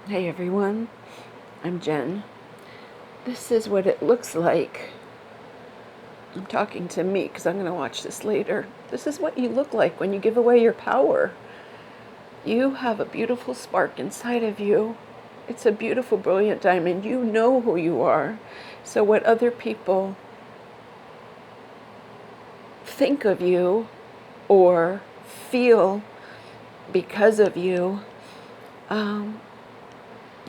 Hey everyone, I'm Jen. This is what it looks like. I'm talking to me because I'm going to watch this later. This is what you look like when you give away your power. You have a beautiful spark inside of you. It's a beautiful, brilliant diamond. You know who you are. So what other people think of you or feel because of you,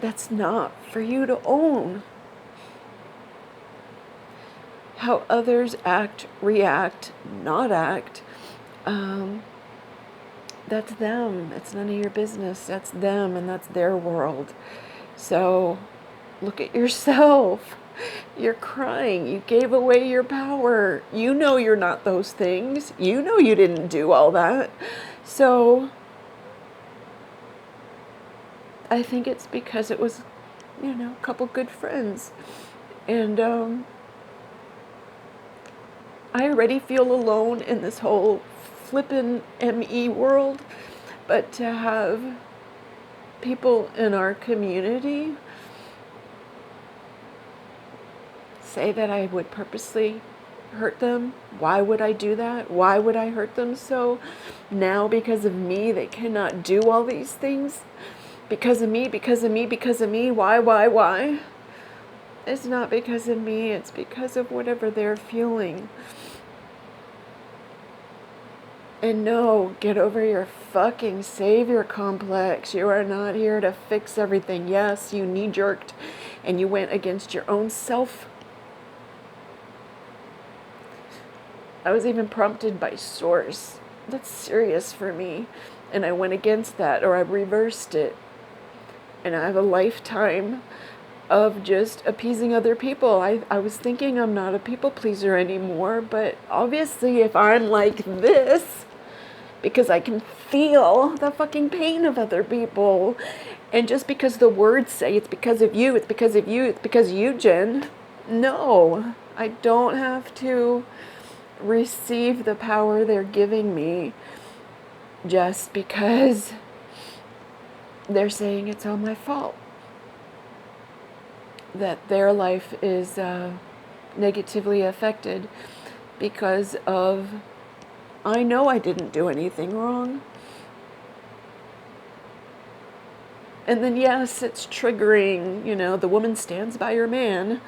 that's not for you to own. How others act, react, not act, that's them. It's none of your business. That's them and that's their world. So look at yourself. You're crying. You gave away your power. You know you're not those things. You know you didn't do all that. So I think it's because it was, a couple good friends. And I already feel alone in this whole flippin' ME world, but to have people in our community say that I would purposely hurt them, why would I do that? Why would I hurt them so? Now because of me, they cannot do all these things? Because of me, because of me, because of me, why? It's not because of me, it's because of whatever they're feeling. And no, get over your fucking savior complex. You are not here to fix everything. Yes, you knee-jerked and you went against your own self. I was even prompted by source. That's serious for me. And I went against that, or I reversed it. And I have a lifetime of just appeasing other people. I was thinking I'm not a people pleaser anymore, but obviously if I'm like this, because I can feel the fucking pain of other people. And just because the words say it's because of you, it's because of you, it's because of you, Jen. No, I don't have to receive the power they're giving me just because they're saying it's all my fault. That their life is negatively affected because of, I know I didn't do anything wrong. And then, yes, it's triggering, the woman stands by her man.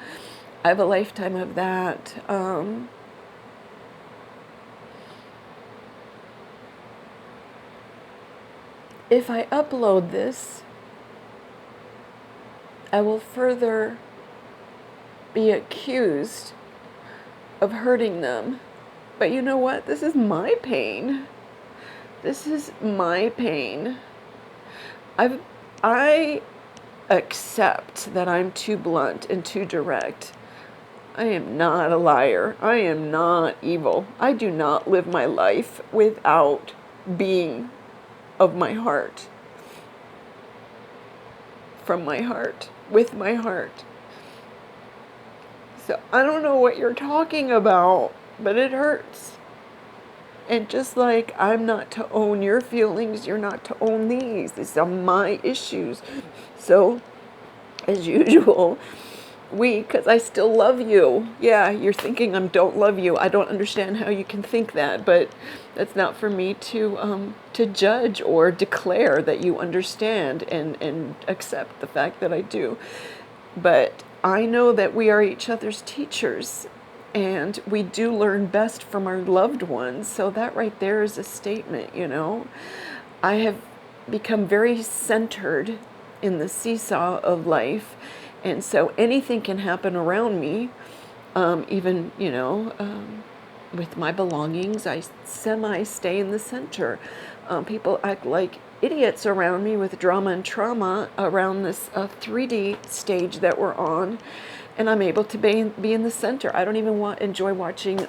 I have a lifetime of that. If I upload this, I will further be accused of hurting them. But you know what? This is my pain. This is my pain. I accept that I'm too blunt and too direct. I am not a liar. I am not evil. I do not live my life without being of my heart. From my heart. With my heart. So I don't know what you're talking about, but it hurts. And just like I'm not to own your feelings, you're not to own these. These are my issues. So, as usual, because I still love you. Yeah, you're thinking I don't love you. I don't understand how you can think that, but that's not for me to judge or declare that you understand and accept the fact that I do. But I know that we are each other's teachers, and we do learn best from our loved ones. So that right there is a statement, I have become very centered in the seesaw of life. And so anything can happen around me, even, with my belongings, I semi-stay in the center. People act like idiots around me with drama and trauma around this 3D stage that we're on, and I'm able to be in the center. I don't even enjoy watching,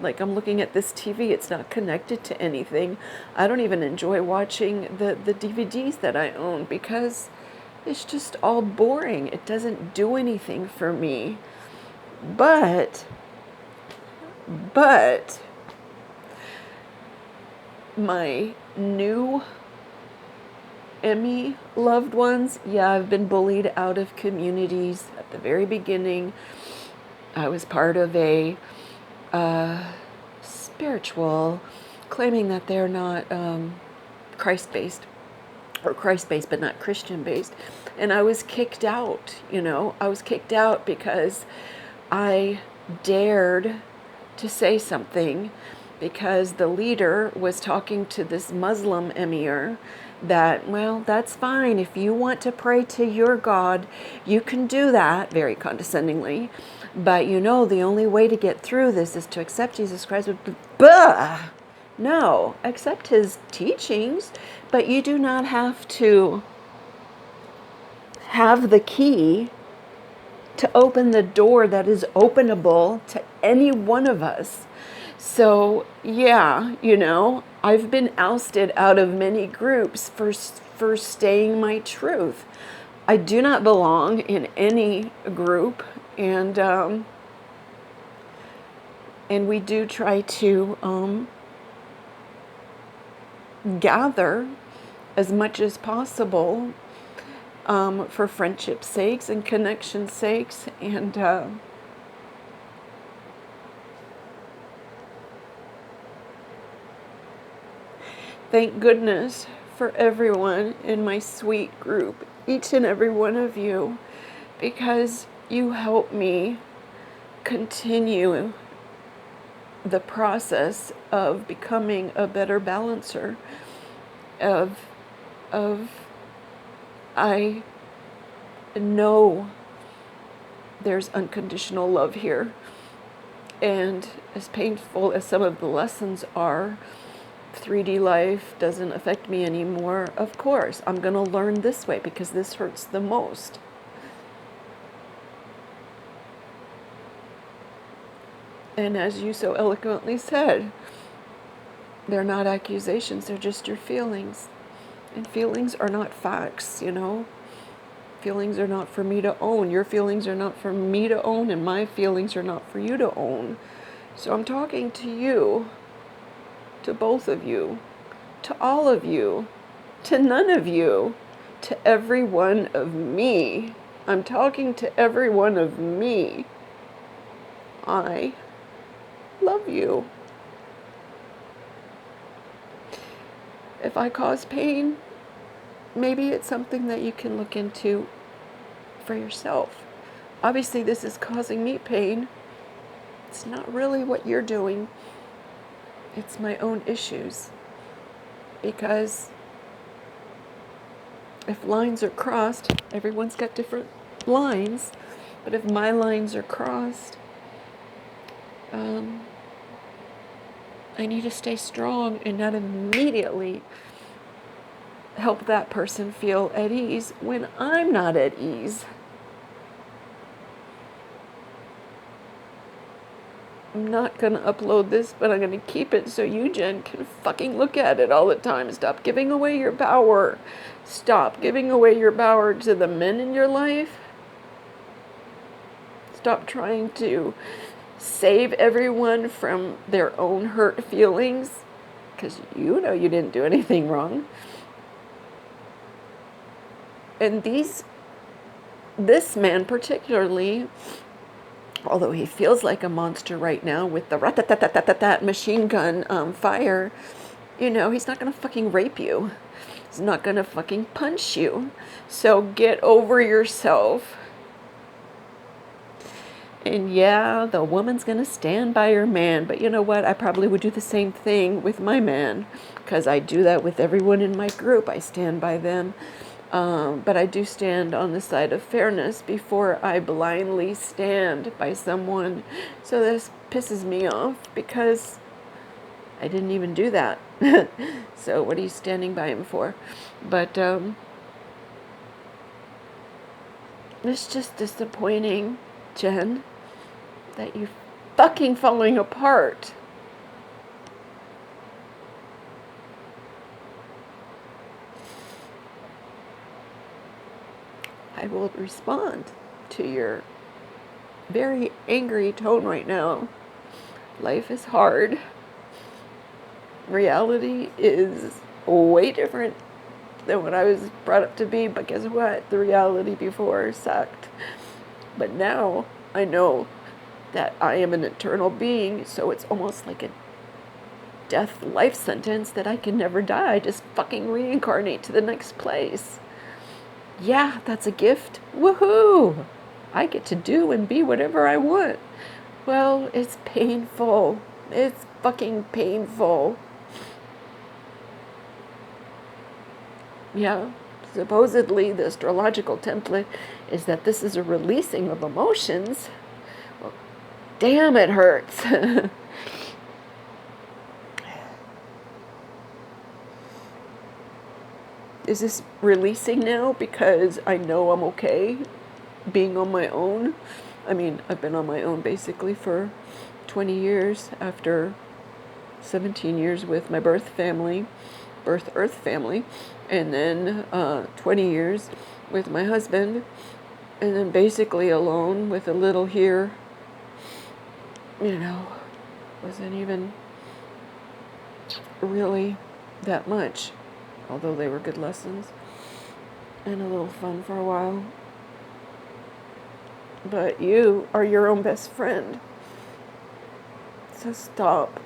like I'm looking at this TV, it's not connected to anything. I don't even enjoy watching the DVDs that I own because it's just all boring. It doesn't do anything for me. But my new Emmy loved ones, yeah, I've been bullied out of communities. At the very beginning, I was part of a spiritual, claiming that they're not Christ-based, or Christ-based but not Christian-based. And I was kicked out, I was kicked out because I dared to say something, because the leader was talking to this Muslim emir that, well, that's fine. If you want to pray to your God, you can do that, very condescendingly. But the only way to get through this is to accept Jesus Christ. Bah! No, accept his teachings, but you do not have to have the key to open the door that is openable to any one of us. So, yeah, I've been ousted out of many groups for staying my truth. I do not belong in any group, and we do try to gather as much as possible for friendship's sakes and connection's sakes, and thank goodness for everyone in my sweet group, each and every one of you, because you help me continue the process of becoming a better balancer, of I know there's unconditional love here, and as painful as some of the lessons are, 3D life doesn't affect me anymore. Of course, I'm going to learn this way because this hurts the most. And as you so eloquently said, they're not accusations, they're just your feelings. And feelings are not facts, Feelings are not for me to own. Your feelings are not for me to own, and my feelings are not for you to own. So I'm talking to you, to both of you, to all of you, to none of you, to every one of me. I'm talking to every one of me. I love you. If I cause pain, maybe it's something that you can look into for yourself. Obviously, this is causing me pain. It's not really what you're doing. It's my own issues. Because if lines are crossed, everyone's got different lines, but if my lines are crossed, I need to stay strong and not immediately help that person feel at ease when I'm not at ease. I'm not going to upload this, but I'm going to keep it so you, Jen, can fucking look at it all the time. Stop giving away your power. Stop giving away your power to the men in your life. Stop trying to save everyone from their own hurt feelings, because you didn't do anything wrong. And this man particularly, although he feels like a monster right now with the rat-tat-tat-tat-tat machine gun fire, he's not going to fucking rape you. He's not going to fucking punch you. So get over yourself. And yeah, the woman's going to stand by her man. But you know what? I probably would do the same thing with my man, because I do that with everyone in my group. I stand by them. But I do stand on the side of fairness before I blindly stand by someone. So this pisses me off because I didn't even do that. So what are you standing by him for? But it's just disappointing, Jen, that you're fucking falling apart. I will respond to your very angry tone right now. Life is hard. Reality is way different than what I was brought up to be. But guess what? The reality before sucked. But now I know that I am an eternal being, so it's almost like a death life sentence that I can never die. I just fucking reincarnate to the next place. Yeah, that's a gift. Woohoo! I get to do and be whatever I want. Well, it's painful. It's fucking painful. Yeah, supposedly the astrological template is that this is a releasing of emotions. Well, damn, it hurts. Is this releasing now because I know I'm okay being on my own? I mean, I've been on my own basically for 20 years after 17 years with my birth earth family, and then 20 years with my husband, and then basically alone with a little here. Wasn't even really that much, although they were good lessons and a little fun for a while. But you are your own best friend. So stop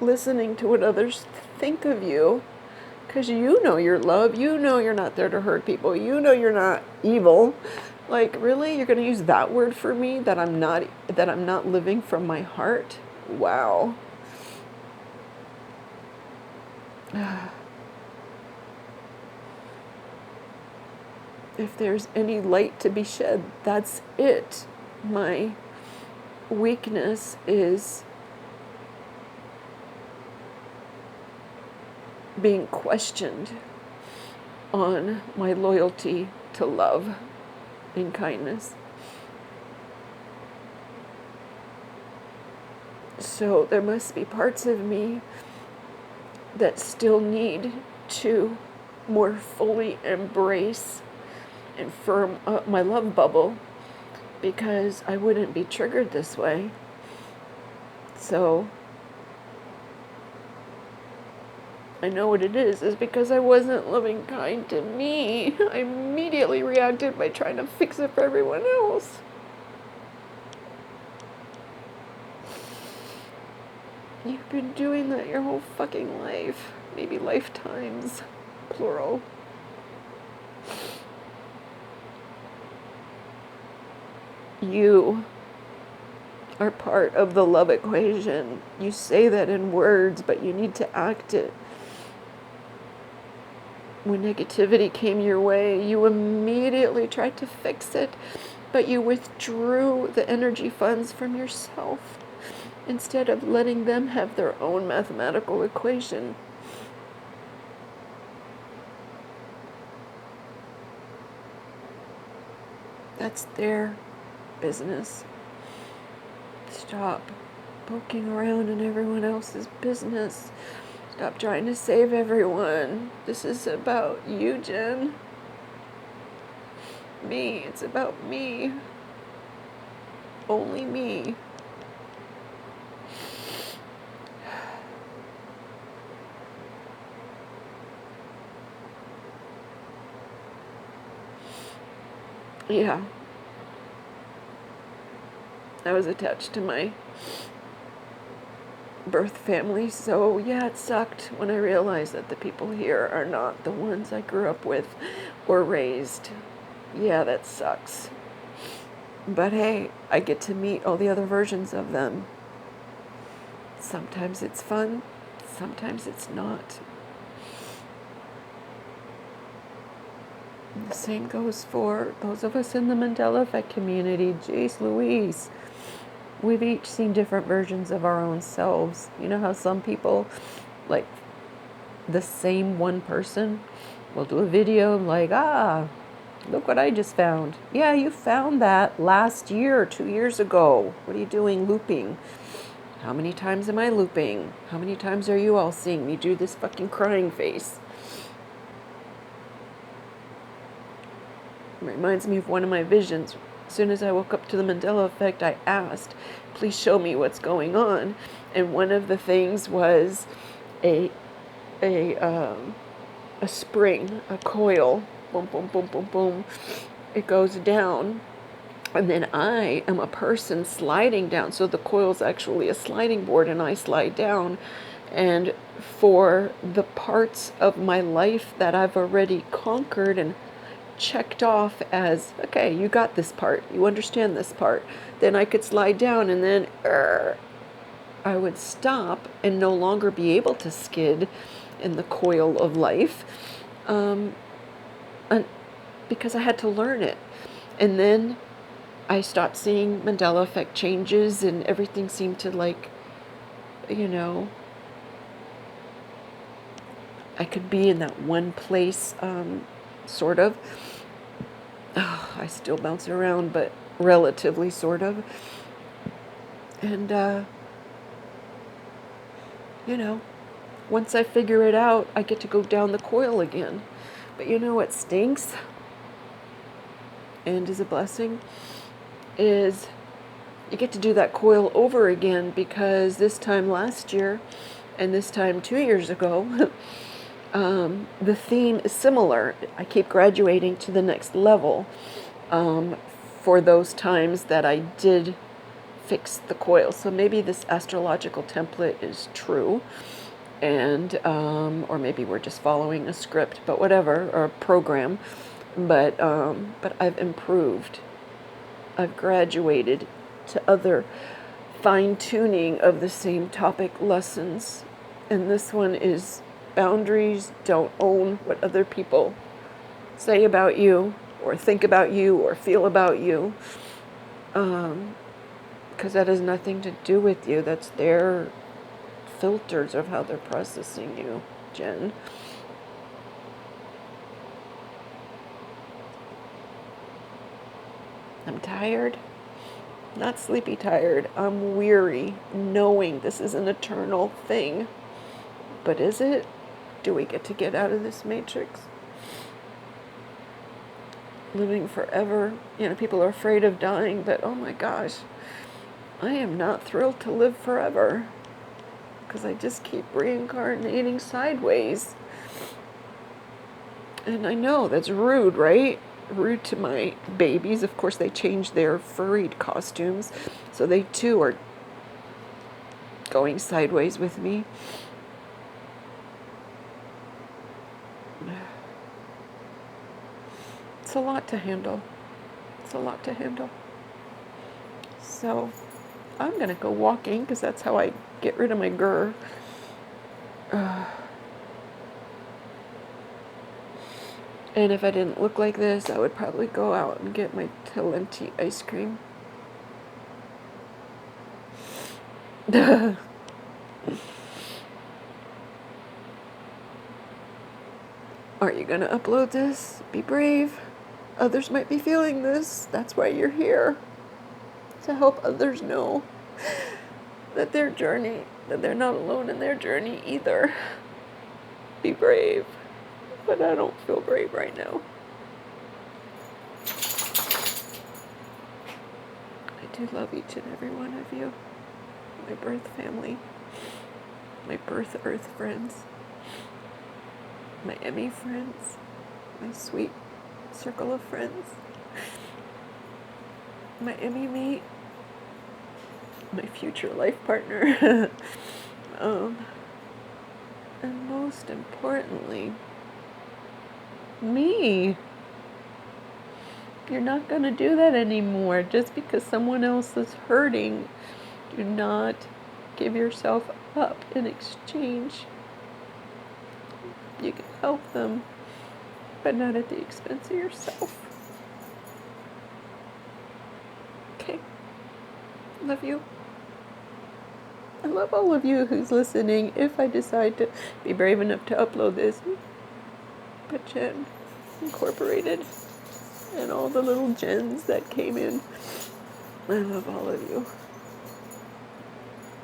listening to what others think of you, because you know you're love. You know you're not there to hurt people. You know you're not evil. Like, really? You're going to use that word for me, that I'm not living from my heart? Wow. If there's any light to be shed, that's it. My weakness is being questioned on my loyalty to love and kindness. So there must be parts of me that still need to more fully embrace and firm up my love bubble, because I wouldn't be triggered this way. So I know what it is because I wasn't loving kind to me. I immediately reacted by trying to fix it for everyone else. You've been doing that your whole fucking life. Maybe lifetimes, plural. You are part of the love equation. You say that in words, but you need to act it. When negativity came your way, you immediately tried to fix it, but you withdrew the energy funds from yourself instead of letting them have their own mathematical equation. That's their business. Stop poking around in everyone else's business. Stop trying to save everyone. This is about you, Jen. Me. It's about me. Only me. Yeah. I was attached to my birth family, so yeah, it sucked when I realized that the people here are not the ones I grew up with or raised. Yeah, that sucks. But hey, I get to meet all the other versions of them. Sometimes it's fun, sometimes it's not. And the same goes for those of us in the Mandela Effect community. Jeez Louise. We've each seen different versions of our own selves. You know how some people, like the same one person, will do a video like, look what I just found. Yeah, you found that last year, 2 years ago. What are you doing looping? How many times am I looping? How many times are you all seeing me do this fucking crying face? It reminds me of one of my visions. As soon as I woke up to the Mandela Effect, I asked, please show me what's going on. And one of the things was a a spring, a coil, boom, boom, boom, boom, boom. It goes down. And then I am a person sliding down. So the coil's actually a sliding board and I slide down. And for the parts of my life that I've already conquered and checked off as, okay, you got this part, you understand this part, then I could slide down and then I would stop and no longer be able to skid in the coil of life, and because I had to learn it. And then I stopped seeing Mandela effect changes and everything seemed to like, you know, I could be in that one place, sort of. Oh, I still bounce around, but relatively sort of. And, you know, once I figure it out, I get to go down the coil again. But you know what stinks and is a blessing is you get to do that coil over again, because this time last year and this time 2 years ago, the theme is similar. I keep graduating to the next level for those times that I did fix the coil. So maybe this astrological template is true, and or maybe we're just following a script, but whatever, or a program. But I've improved. I've graduated to other fine-tuning of the same topic lessons, and this one is boundaries. Don't own what other people say about you or think about you or feel about you, because that has nothing to do with you. That's their filters of how they're processing you, Jen. I'm tired. Not sleepy tired. I'm weary, knowing this is an eternal thing. But is it? Do we get out of this matrix? Living forever. You know, people are afraid of dying, but oh my gosh, I am not thrilled to live forever, because I just keep reincarnating sideways. And I know that's rude, right? Rude to my babies. Of course, they change their furried costumes, so they too are going sideways with me. It's a lot to handle. It's a lot to handle. So I'm gonna go walking, because that's how I get rid of my grr. And if I didn't look like this, I would probably go out and get my Talenti ice cream. Are you gonna upload this? Be brave. Others might be feeling this. That's why you're here. To help others know that their journey, that they're not alone in their journey either. Be brave. But I don't feel brave right now. I do love each and every one of you. My birth family. My birth earth friends. My Emmy friends. My sweet circle of friends. My Emmy mate. My future life partner. And most importantly, me. You're not going to do that anymore. Just because someone else is hurting, do not give yourself up in exchange. You can help them, but not at the expense of yourself. Okay. Love you. I love all of you who's listening. If I decide to be brave enough to upload this, but Jen Incorporated and all the little gens that came in, I love all of you.